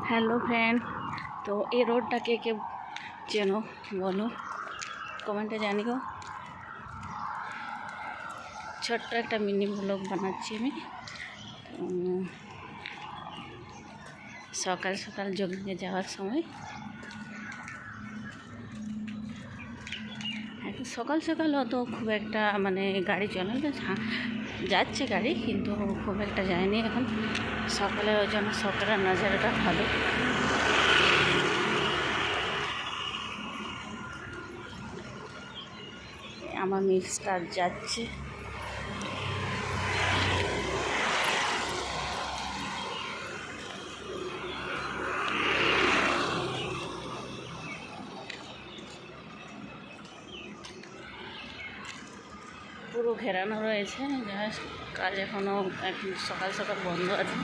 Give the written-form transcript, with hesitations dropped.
Hello friend, তো এই রোডটাকে কে চেনো বলো, কমেন্টে জানিও। ছোট্ট একটা মিনি ব্লগ বানাচ্ছি আমি। সকাল সকাল জগিংয়ে যাওয়ার সময়, সকাল সকাল অত খুব একটা গাড়ি চলে না, যাচ্ছে গাড়ি কিন্তু খুব একটা যায়নি এখন সকালে, ওই জন্য সকালের নজারাটা ভালো। আমার মিক্সটার যাচ্ছে, পুরো ঘেরানো রয়েছে, কাজ এখনও এখন সকাল সকাল বন্ধ আছে।